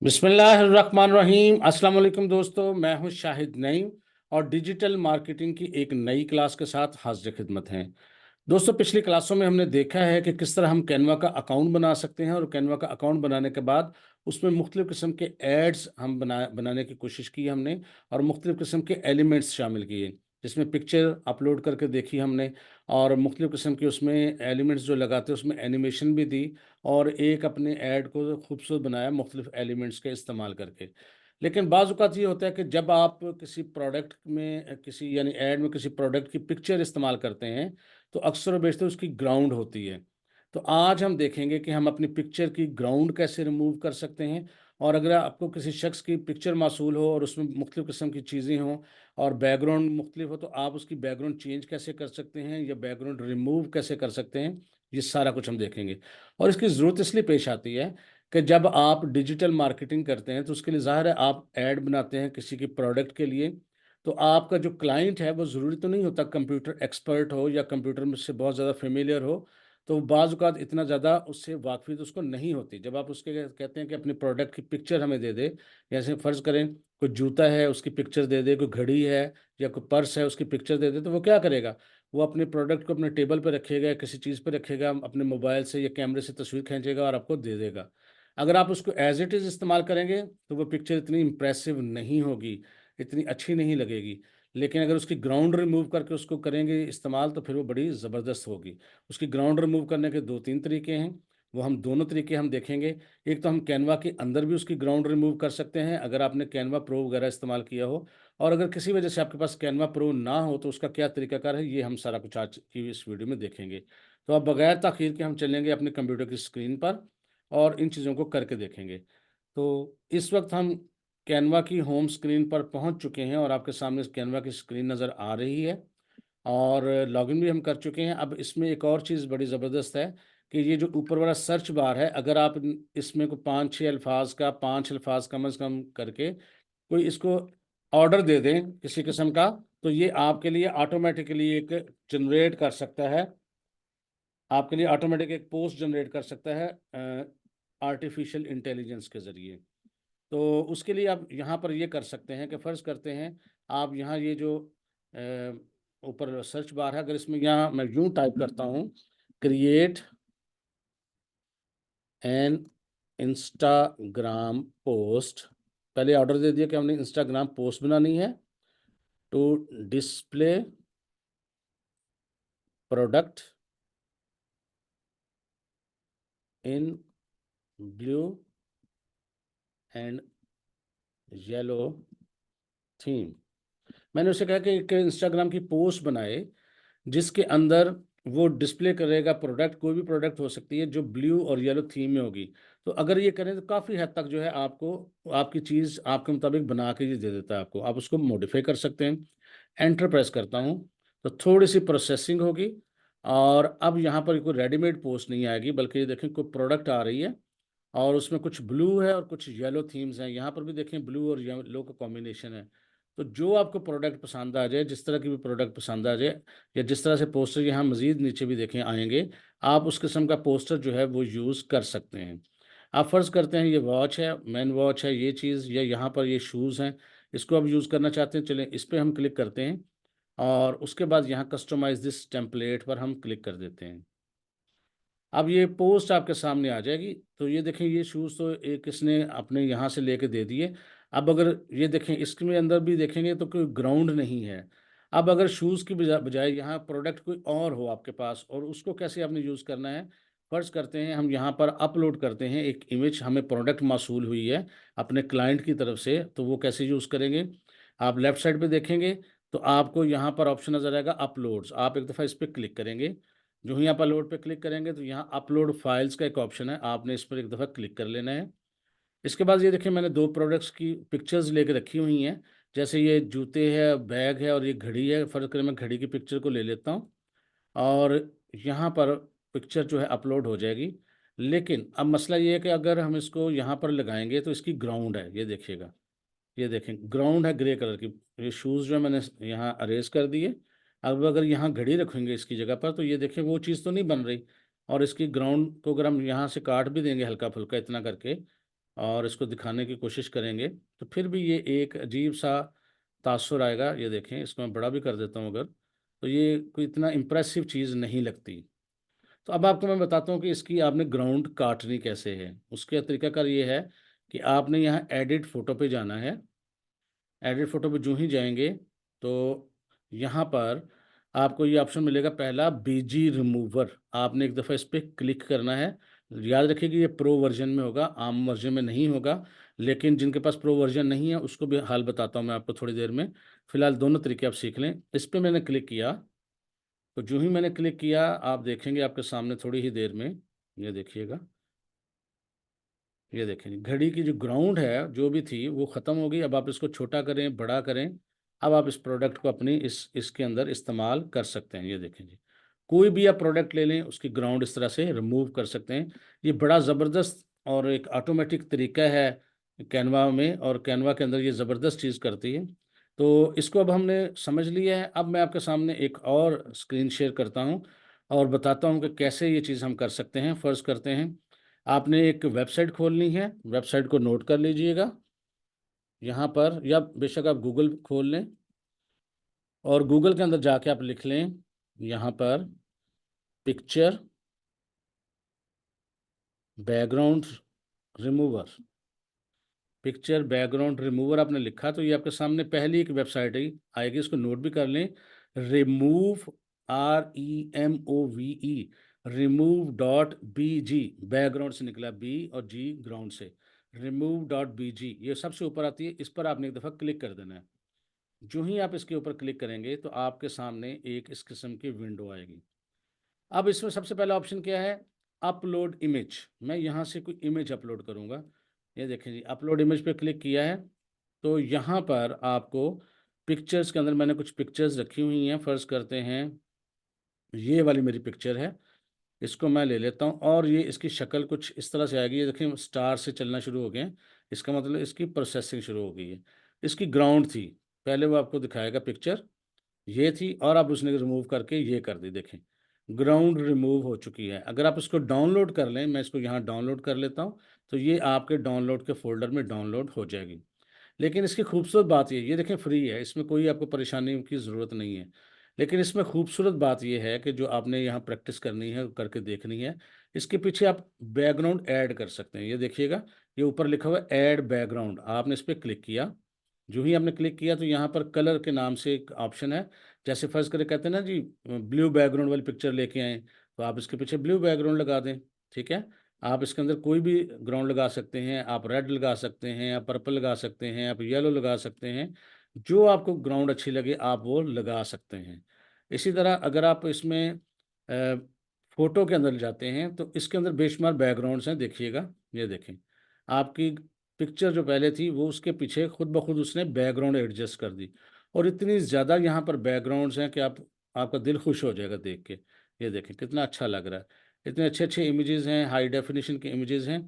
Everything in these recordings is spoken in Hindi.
बिस्मिल्लाहिर्रहमानिर्रहीम। अस्सलाम वालेकुम दोस्तों, मैं हूं शाहिद नईम और डिजिटल मार्केटिंग की एक नई क्लास के साथ हाजिर खिदमत हैं। दोस्तों, पिछली क्लासों में हमने देखा है कि किस तरह हम कैनवा का अकाउंट बना सकते हैं और कैनवा का अकाउंट बनाने के बाद उसमें मुख्तलिफ़ किस्म के एड्स हम बनाने की कोशिश की हमने और मुख्तलिफ़ किस्म के एलिमेंट्स शामिल किए, जिसमें पिक्चर अपलोड करके देखी हमने और मुख्तलिफ़ किस्म के उसमें एलिमेंट्स जो लगाते हैं उसमें एनिमेशन भी दी और एक अपने ऐड को खूबसूरत बनाया मुख्तलिफ़ एलिमेंट्स के इस्तेमाल करके। लेकिन बाज़ औक़ात ये होता है कि जब आप किसी प्रोडक्ट में किसी यानी ऐड में किसी प्रोडक्ट की पिक्चर इस्तेमाल करते हैं, तो अक्सर व बेशतर उसकी ग्राउंड होती है। तो आज हम देखेंगे कि हम अपनी पिक्चर की ग्राउंड कैसे रिमूव कर सकते हैं और अगर आपको किसी शख्स की पिक्चर मौसूल हो और उसमें मुख्तलिफ़ किस्म की चीज़ें हों और बैकग्राउंड मुख्तलिफ हो, तो आप उसकी बैकग्राउंड चेंज कैसे कर सकते हैं या बैकग्राउंड रिमूव कैसे कर सकते हैं, ये सारा कुछ हम देखेंगे। और इसकी ज़रूरत इसलिए पेश आती है कि जब आप डिजिटल मार्केटिंग करते हैं, तो उसके लिए ज़ाहिर है आप ऐड बनाते हैं किसी की प्रोडक्ट के लिए, तो आपका जो क्लाइंट है वो ज़रूरी तो नहीं होता कंप्यूटर एक्सपर्ट हो या कंप्यूटर में से बहुत ज़्यादा फ़ेमिलियर हो, तो बाज़ औक़ात इतना ज़्यादा उससे वाक़फ़ियत उसको नहीं होती। जब आप उसके कहते हैं कि अपनी प्रोडक्ट की पिक्चर हमें दे दे, जैसे फ़र्ज़ करें कोई जूता है उसकी पिक्चर दे दे, कोई घड़ी है या कोई पर्स है उसकी पिक्चर दे दे, तो वो क्या करेगा? वो अपने प्रोडक्ट को अपने टेबल पे रखेगा या किसी चीज़ पे रखेगा, अपने मोबाइल से या कैमरे से तस्वीर खींचेगा और आपको दे देगा। अगर आप उसको एज़ इट इज़ इस्तेमाल करेंगे, तो वो पिक्चर इतनी इम्प्रेसिव नहीं होगी, इतनी अच्छी नहीं लगेगी। लेकिन अगर उसकी ग्राउंड रिमूव करके उसको करेंगे इस्तेमाल, तो फिर वो बड़ी ज़बरदस्त होगी। उसकी ग्राउंड रिमूव करने के 2-3 तरीके हैं, वो हम दोनों तरीके हम देखेंगे। एक तो हम कैनवा के अंदर भी उसकी ग्राउंड रिमूव कर सकते हैं, अगर आपने कैनवा प्रो वगैरह इस्तेमाल किया हो और अगर किसी वजह से आपके पास कैनवा प्रो ना हो, तो उसका क्या तरीकाकार है, ये हम सारा कुछ आज की इस वीडियो में देखेंगे। तो अब बगैर ताख़ीर के हम चलेंगे अपने कंप्यूटर की स्क्रीन पर और इन चीज़ों को करके देखेंगे। तो इस वक्त हम कैनवा की होम स्क्रीन पर पहुंच चुके हैं और आपके सामने कैनवा की स्क्रीन नज़र आ रही है और लॉगिन भी हम कर चुके हैं। अब इसमें एक और चीज़ बड़ी ज़बरदस्त है कि ये जो ऊपर वाला सर्च बार है, अगर आप इसमें को 5-6 अल्फाज का 5 अल्फाज कम से कम करके कोई इसको ऑर्डर दे दें किसी किस्म का, तो ये आपके लिए ऑटोमेटिकली एक जनरेट कर सकता है, आपके लिए ऑटोमेटिक एक पोस्ट जनरेट कर सकता है आर्टिफिशियल इंटेलिजेंस के ज़रिए। तो उसके लिए आप यहाँ पर ये कर सकते हैं कि फ़र्ज़ करते हैं आप यहाँ ये जो अ, ऊपर सर्च बार है, अगर इसमें यहाँ मैं यूँ टाइप करता हूँ, क्रिएट एन इंस्टाग्राम पोस्ट, पहले ऑर्डर दे दिया कि हमने इंस्टाग्राम पोस्ट बनानी है to display product in blue and yellow theme. मैंने उसे कहा कि एक इंस्टाग्राम की पोस्ट बनाए जिसके अंदर वो डिस्प्ले करेगा प्रोडक्ट, कोई भी प्रोडक्ट हो सकती है जो ब्लू और येलो थीम में होगी। तो अगर ये करें तो काफ़ी हद तक जो है आपको आपकी चीज़ आपके मुताबिक बना के ये दे देता है आपको। आप उसको मॉडिफ़ाई कर सकते हैं। एंटर प्रेस करता हूँ, तो थोड़ी-सी प्रोसेसिंग होगी और अब यहाँ पर कोई रेडीमेड पोस्ट नहीं आएगी, बल्कि ये देखें कोई प्रोडक्ट आ रही है और उसमें कुछ ब्लू है और कुछ येलो थीम्स हैं। यहाँ पर भी देखें ब्लू और येलो का कॉम्बिनेशन है। तो जो आपको प्रोडक्ट पसंद आ जाए, जिस तरह की भी प्रोडक्ट पसंद आ जाए या जिस तरह से पोस्टर यहाँ मज़ीद नीचे भी देखें आएँगे, आप उस किस्म का पोस्टर जो है वो यूज़ कर सकते हैं। आप फ़र्ज़ करते हैं ये वॉच है, मैन वॉच है ये चीज़, या यहाँ पर ये शूज़ हैं, इसको आप यूज़ करना चाहते हैं, चलें इस पे हम क्लिक करते हैं और उसके बाद यहाँ कस्टमाइज़ दिस टेम्पलेट पर हम क्लिक कर देते हैं। अब ये पोस्ट आपके सामने आ जाएगी। तो ये देखें ये शूज़ तो एक इसने अपने यहाँ से लेके दे दिए। अब अगर ये देखें इसमें अंदर भी देखेंगे तो कोई ग्राउंड नहीं है। अब अगर शूज़ की बजाय यहाँ प्रोडक्ट कोई और हो आपके पास और उसको कैसे आपने यूज़ करना है, फ़र्ज़ करते हैं हम यहाँ पर अपलोड करते हैं एक इमेज, हमें प्रोडक्ट मौसूल हुई है अपने क्लाइंट की तरफ से, तो वो कैसे यूज़ करेंगे? आप लेफ़्ट साइड पे देखेंगे तो आपको यहाँ पर ऑप्शन नज़र आएगा अपलोड्स। आप एक दफ़ा इस पे क्लिक करेंगे। जो ही आप अपलोड पे क्लिक करेंगे तो यहाँ अपलोड फाइल्स का एक ऑप्शन है, आपने इस पर एक दफ़ा क्लिक कर लेना है। इसके बाद ये देखिए मैंने 2 प्रोडक्ट्स की पिक्चर्स लेके रखी हुई हैं। जैसे ये जूते हैं, बैग है और ये घड़ी है। फ़र्ज़ करें मैं घड़ी की पिक्चर को ले लेता हूँ और यहाँ पर पिक्चर जो है अपलोड हो जाएगी। लेकिन अब मसला ये है कि अगर हम इसको यहाँ पर लगाएँगे तो इसकी ग्राउंड है, ये देखिएगा। ये देखें ग्राउंड है ग्रे कलर की। ये शूज़ जो है मैंने यहाँ अरेज़ कर दिए। अब अगर यहाँ घड़ी रखेंगे इसकी जगह पर तो ये देखें वो चीज़ तो नहीं बन रही और इसकी ग्राउंड को अगर हम यहाँ से काट भी देंगे हल्का-फुल्का इतना करके, और इसको दिखाने की कोशिश करेंगे तो फिर भी ये एक अजीब सा तासुर आएगा। ये देखें, इसको मैं बड़ा भी कर देता हूँ अगर, तो ये कोई इतना इम्प्रेसिव चीज़ नहीं लगती। तो अब आपको मैं बताता हूँ कि इसकी आपने ग्राउंड काटनी कैसे है। उसका तरीकाकार ये है कि आपने यहाँ एडिट फ़ोटो पे जाना है। एडिट फ़ोटो पे जो ही जाएंगे तो यहाँ पर आपको ये ऑप्शन मिलेगा पहला, बीजी रिमूवर। आपने एक दफ़ा इस पर क्लिक करना है। याद रखिए कि ये प्रो वर्जन में होगा, आम वर्जन में नहीं होगा। लेकिन जिनके पास प्रो वर्जन नहीं है उसको भी हाल बताता हूँ मैं आपको थोड़ी देर में। फ़िलहाल दोनों तरीके आप सीख लें। इस पर मैंने क्लिक किया, तो जो ही मैंने क्लिक किया आप देखेंगे आपके सामने थोड़ी ही देर में, ये देखिएगा, ये देखें घड़ी की जो ग्राउंड है जो भी थी वो ख़त्म हो गई। अब आप इसको छोटा करें, बड़ा करें। अब आप इस प्रोडक्ट को अपनी इसके अंदर इस्तेमाल कर सकते हैं। ये देखें जी, कोई भी आप प्रोडक्ट ले लें उसकी ग्राउंड इस तरह से रिमूव कर सकते हैं। ये बड़ा ज़बरदस्त और एक ऑटोमेटिक तरीका है कैनवा में, और कैनवा के अंदर ये ज़बरदस्त चीज़ करती है। तो इसको अब हमने समझ लिया है। अब मैं आपके सामने एक और स्क्रीन शेयर करता हूँ और बताता हूँ कि कैसे ये चीज़ हम कर सकते हैं। फ़र्ज़ करते हैं आपने एक वेबसाइट खोलनी है, वेबसाइट को नोट कर लीजिएगा यहाँ पर, या बेशक आप गूगल खोल लें और गूगल के अंदर जाके आप लिख लें यहाँ पर picture background remover. Picture background remover आपने लिखा तो ये आपके सामने पहली एक वेबसाइट है आएगी, इसको नोट भी कर लें। रिमूव, REMOVE, remove.bg, बैकग्राउंड से निकला बी और जी ग्राउंड से, remove.bg ये सबसे ऊपर आती है। इस पर आपने एक दफ़ा क्लिक कर देना है। जो ही आप इसके ऊपर क्लिक करेंगे तो आपके सामने एक इस किस्म की विंडो आएगी। अब इसमें सबसे पहला ऑप्शन क्या है, अपलोड इमेज। मैं यहाँ से कोई इमेज अपलोड करूँगा। ये देखें जी, अपलोड इमेज पे क्लिक किया है तो यहाँ पर आपको पिक्चर्स के अंदर मैंने कुछ पिक्चर्स रखी हुई हैं। फ़र्ज़ करते हैं ये वाली मेरी पिक्चर है, इसको मैं ले लेता हूँ और ये इसकी शक्ल कुछ इस तरह से आएगी। ये देखें स्टार से चलना शुरू हो गए हैं, इसका मतलब इसकी प्रोसेसिंग शुरू हो गई है। इसकी ग्राउंड थी, पहले वो आपको दिखाएगा पिक्चर ये थी और अब उसने रिमूव करके ये कर दी। देखें ग्राउंड रिमूव हो चुकी है। अगर आप इसको डाउनलोड कर लें, मैं इसको यहाँ डाउनलोड कर लेता हूँ, तो ये आपके डाउनलोड के फ़ोल्डर में डाउनलोड हो जाएगी। लेकिन इसकी खूबसूरत बात ये देखें फ्री है, इसमें कोई आपको परेशानी की ज़रूरत नहीं है। लेकिन इसमें खूबसूरत बात ये है कि जो आपने यहाँ प्रैक्टिस करनी है, करके देखनी है, इसके पीछे आप बैकग्राउंड ऐड कर सकते हैं। ये देखिएगा, ये ऊपर लिखा हुआ है ऐड बैकग्राउंड, आपने इस पे क्लिक किया। जो ही आपने क्लिक किया तो यहाँ पर कलर के नाम से एक ऑप्शन है। जैसे फ़र्ज़ करके कहते हैं ना जी, ब्लू बैकग्राउंड वाली पिक्चर लेके आएँ, तो आप इसके पीछे ब्लू बैकग्राउंड लगा दें, ठीक है? आप इसके अंदर कोई भी ग्राउंड लगा सकते हैं, आप रेड लगा सकते हैं, आप पर्पल लगा सकते हैं, आप येलो लगा सकते हैं। जो आपको ग्राउंड अच्छी लगे आप वो लगा सकते हैं। इसी तरह अगर आप इसमें फ़ोटो के अंदर जाते हैं तो इसके अंदर बेशुमार बैकग्राउंड्स हैं, देखिएगा, ये देखें। आपकी पिक्चर जो पहले थी वो उसके पीछे खुद ब खुद उसने बैकग्राउंड एडजस्ट कर दी और इतनी ज़्यादा यहाँ पर बैकग्राउंड्स हैं कि आपका दिल खुश हो जाएगा देख के। ये देखें कितना अच्छा लग रहा है। इतने अच्छे-अच्छे इमेजेस हैं, हाई डेफिनिशन के इमेजेस हैं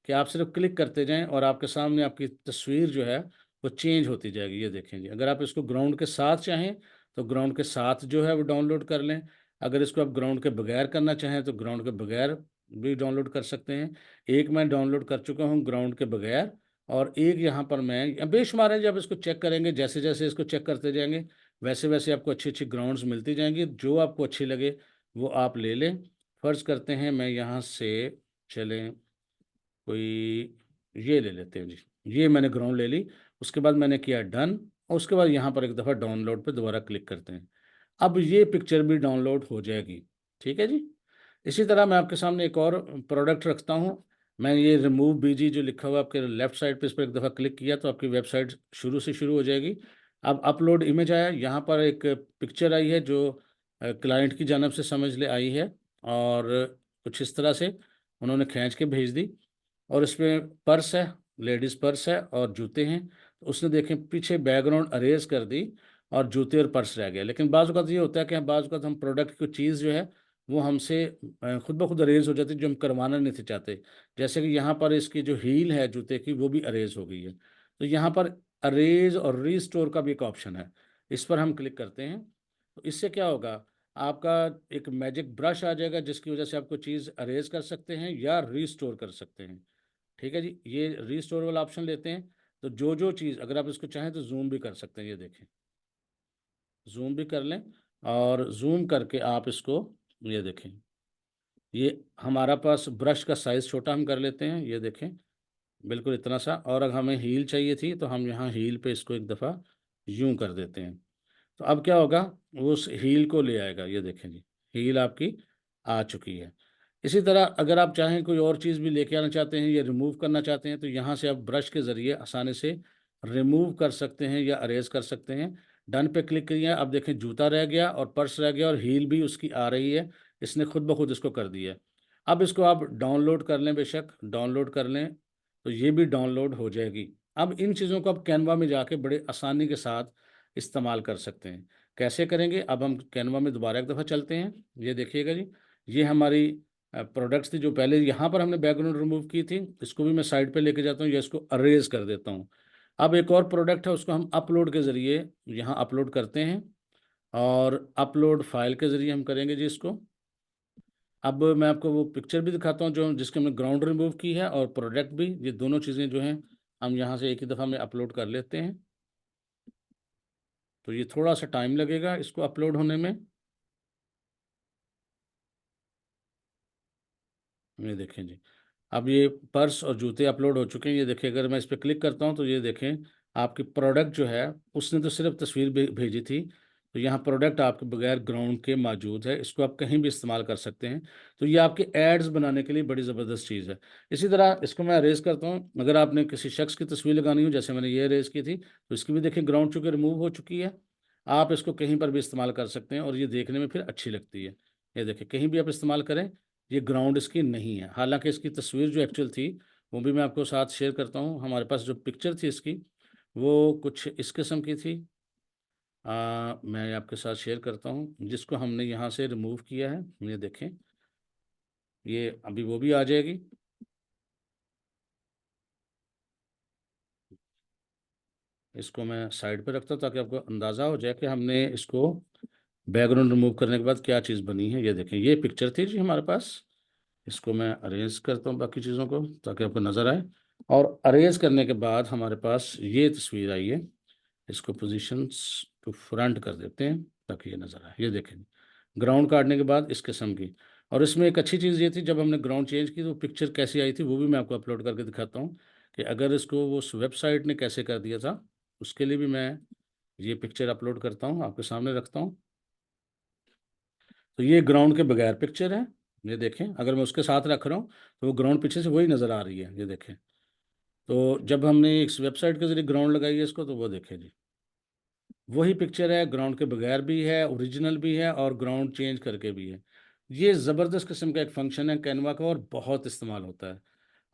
कि आप सिर्फ क्लिक करते जाएँ और आपके सामने आपकी तस्वीर जो है वो चेंज होती जाएगी। ये देखें जी, अगर आप इसको ग्राउंड के साथ चाहें तो ग्राउंड के साथ जो है वो डाउनलोड कर लें। अगर इसको आप ग्राउंड के बगैर करना चाहें तो ग्राउंड के बगैर भी डाउनलोड कर सकते हैं। एक मैं डाउनलोड कर चुका हूँ ग्राउंड के बगैर और एक यहाँ पर मैं बेशुमार है। जब इसको चेक करेंगे, जैसे-जैसे इसको चेक करते जाएँगे, वैसे-वैसे आपको अच्छी-अच्छी ग्राउंड्स मिलती जाएँगी। जो आपको अच्छी लगे वो आप ले लें। फ़र्ज़ करते हैं मैं यहाँ से चलें कोई ये ले लेते हैं जी। ये मैंने ग्राउंड ले ली, उसके बाद मैंने किया डन और उसके बाद यहाँ पर एक दफ़ा डाउनलोड पे दोबारा क्लिक करते हैं। अब ये पिक्चर भी डाउनलोड हो जाएगी, ठीक है जी। इसी तरह मैं आपके सामने एक और प्रोडक्ट रखता हूँ। मैं ये रिमूव बीजी जो लिखा हुआ है आपके लेफ्ट साइड पे, इस पर एक दफ़ा क्लिक किया तो आपकी वेबसाइट शुरू से शुरू हो जाएगी। अब अपलोड इमेज आया, यहाँ पर एक पिक्चर आई है जो क्लाइंट की जानब से समझ ले आई है और कुछ इस तरह से उन्होंने खींच के भेज दी और इसमें पर्स है, लेडीज़ पर्स है और जूते हैं। तो उसने देखें पीछे बैकग्राउंड अरेज़ कर दी और जूते और पर्स रह गया। लेकिन बाज़ औक़ात ये होता है कि बाज़ औक़ात हम प्रोडक्ट की चीज़ जो है वो हमसे खुद ब खुद अरेज़ हो जाती है जो हम करवाना नहीं थे चाहते। जैसे कि यहाँ पर इसकी जो हील है जूते की वो भी अरेज़ हो गई है। तो यहाँ पर अरेज़ और रीस्टोर का भी एक ऑप्शन है। इस पर हम क्लिक करते हैं, तो इससे क्या होगा, आपका एक मैजिक ब्रश आ जाएगा जिसकी वज़ह से आपको चीज़ अरेज़ कर सकते हैं या रीस्टोर कर सकते हैं। ठीक है जी। ये रीस्टोर वाला ऑप्शन लेते हैं, तो जो जो चीज़ अगर आप इसको चाहें तो जूम भी कर सकते हैं, ये देखें, जूम भी कर लें, और जूम करके आप इसको, ये देखें, ये हमारा पास ब्रश का साइज़ छोटा हम कर लेते हैं, ये देखें, बिल्कुल इतना सा। और अगर हमें हील चाहिए थी तो हम यहाँ हील पे इसको एक दफ़ा यूं कर देते हैं, तो अब क्या होगा, वो उस हील को ले आएगा, ये देखें जी, हील आपकी आ चुकी है। इसी तरह अगर आप चाहें कोई और चीज़ भी लेके आना चाहते हैं या रिमूव करना चाहते हैं, तो यहाँ से आप ब्रश के ज़रिए आसानी से रिमूव कर सकते हैं या अरेज कर सकते हैं। डन पे क्लिक करिए, अब देखें जूता रह गया और पर्स रह गया और हील भी उसकी आ रही है, इसने खुद ब खुद इसको कर दिया है। अब इसको आप डाउनलोड कर लें, बेशक डाउनलोड कर लें, तो ये भी डाउनलोड हो जाएगी। अब इन चीज़ों को आप कैनवा में जाके बड़े आसानी के साथ इस्तेमाल कर सकते हैं। कैसे करेंगे, अब हम कैनवा में दोबारा एक दफ़ा चलते हैं, ये देखिएगा जी, ये हमारी प्रोडक्ट्स थी जो पहले यहाँ पर हमने बैकग्राउंड रिमूव की थी, इसको भी मैं साइड पे लेके जाता हूँ या इसको अरेज कर देता हूँ। अब एक और प्रोडक्ट है, उसको हम अपलोड के ज़रिए यहाँ अपलोड करते हैं, और अपलोड फाइल के ज़रिए हम करेंगे जी इसको। अब मैं आपको वो पिक्चर भी दिखाता हूँ जो जिसके हमने ग्राउंड रिमूव की है, और प्रोडक्ट भी, ये दोनों चीज़ें जो हैं हम यहाँ से एक ही दफ़ा में अपलोड कर लेते हैं। तो ये थोड़ा सा टाइम लगेगा इसको अपलोड होने में। ये देखें जी, अब ये पर्स और जूते अपलोड हो चुके हैं। ये देखिए, अगर मैं इस पर क्लिक करता हूँ तो ये देखें, आपकी प्रोडक्ट जो है, उसने तो सिर्फ तस्वीर भेजी थी, तो यहाँ प्रोडक्ट आपके बगैर ग्राउंड के मौजूद है, इसको आप कहीं भी इस्तेमाल कर सकते हैं। तो ये आपके एड्स बनाने के लिए बड़ी ज़बरदस्त चीज़ है। इसी तरह इसको मैं अरेज करता हूँ, अगर आपने किसी शख्स की तस्वीर लगानी हो, जैसे मैंने ये अरेज की थी, तो इसकी भी देखिए ग्राउंड चूँकि रिमूव हो चुकी है। आप इसको कहीं पर भी इस्तेमाल कर सकते हैं और ये देखने में फिर अच्छी लगती है। ये देखिए, कहीं भी आप इस्तेमाल करें, ये ग्राउंड इसकी नहीं है। हालाँकि इसकी तस्वीर जो एक्चुअल थी, वो भी मैं आपको साथ शेयर करता हूँ। हमारे पास जो पिक्चर थी इसकी, वो कुछ इस किस्म की थी। मैं आपके साथ शेयर करता हूँ, जिसको हमने यहाँ से रिमूव किया है। ये देखें, ये अभी वो भी आ जाएगी। इसको मैं साइड पे रखता हूँ ताकि आपको अंदाज़ा हो जाए कि हमने इसको बैकग्राउंड रिमूव करने के बाद क्या चीज़ बनी है। ये देखें, ये पिक्चर थी जी हमारे पास। इसको मैं अरेंज करता हूँ बाकी चीज़ों को ताकि आपको नज़र आए, और अरेंज करने के बाद हमारे पास ये तस्वीर आई है। इसको पोजीशंस टू फ्रंट कर देते हैं ताकि ये नज़र आए। ये देखें, ग्राउंड काटने के बाद इस किस्म की। और इसमें एक अच्छी चीज़ ये थी, जब हमने ग्राउंड चेंज की तो पिक्चर कैसी आई थी वो भी मैं आपको अपलोड करके दिखाता हूँ, कि अगर इसको वो उस वेबसाइट ने कैसे कर दिया था, उसके लिए भी मैं ये पिक्चर अपलोड करता हूँ, आपके सामने रखता हूँ। तो ये ग्राउंड के बगैर पिक्चर है। ये देखें, अगर मैं उसके साथ रख रहा हूँ तो वो ग्राउंड पीछे से वही नज़र आ रही है। ये देखें, तो जब हमने इस वेबसाइट के ज़रिए ग्राउंड लगाई है इसको, तो वो देखें जी, वही पिक्चर है, ग्राउंड के बगैर भी है, ओरिजिनल भी है, और ग्राउंड चेंज करके भी है। ये ज़बरदस्त किस्म का एक फ़ंक्शन है कैनवा का, और बहुत इस्तेमाल होता है।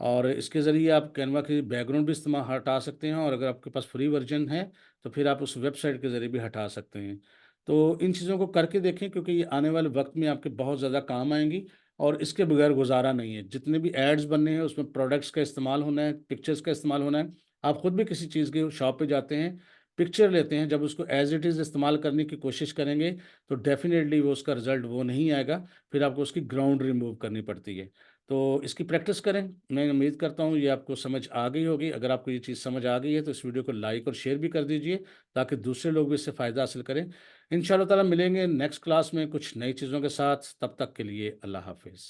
और इसके ज़रिए आप कैनवा की बैकग्राउंड भी इस्तेमाल हटा सकते हैं, और अगर आपके पास फ्री वर्जन है तो फिर आप उस वेबसाइट के ज़रिए भी हटा सकते हैं। तो इन चीज़ों को करके देखें, क्योंकि ये आने वाले वक्त में आपके बहुत ज़्यादा काम आएंगी, और इसके बगैर गुजारा नहीं है। जितने भी एड्स बनने हैं उसमें प्रोडक्ट्स का इस्तेमाल होना है, पिक्चर्स का इस्तेमाल होना है। आप खुद भी किसी चीज़ की शॉप पे जाते हैं, पिक्चर लेते हैं, जब उसको एज़ इट इज़ इस्तेमाल करने की कोशिश करेंगे तो डेफ़िनेटली वो उसका रिज़ल्ट वो नहीं आएगा, फिर आपको उसकी ग्राउंड रिमूव करनी पड़ती है। तो इसकी प्रैक्टिस करें। मैं उम्मीद करता हूँ ये आपको समझ आ गई होगी। अगर आपको ये चीज़ समझ आ गई है तो इस वीडियो को लाइक और शेयर भी कर दीजिए, ताकि दूसरे लोग भी इससे फ़ायदा हासिल करें। इंशाअल्लाह ताला मिलेंगे नेक्स्ट क्लास में कुछ नई चीज़ों के साथ। तब तक के लिए अल्लाह हाफ़िज़।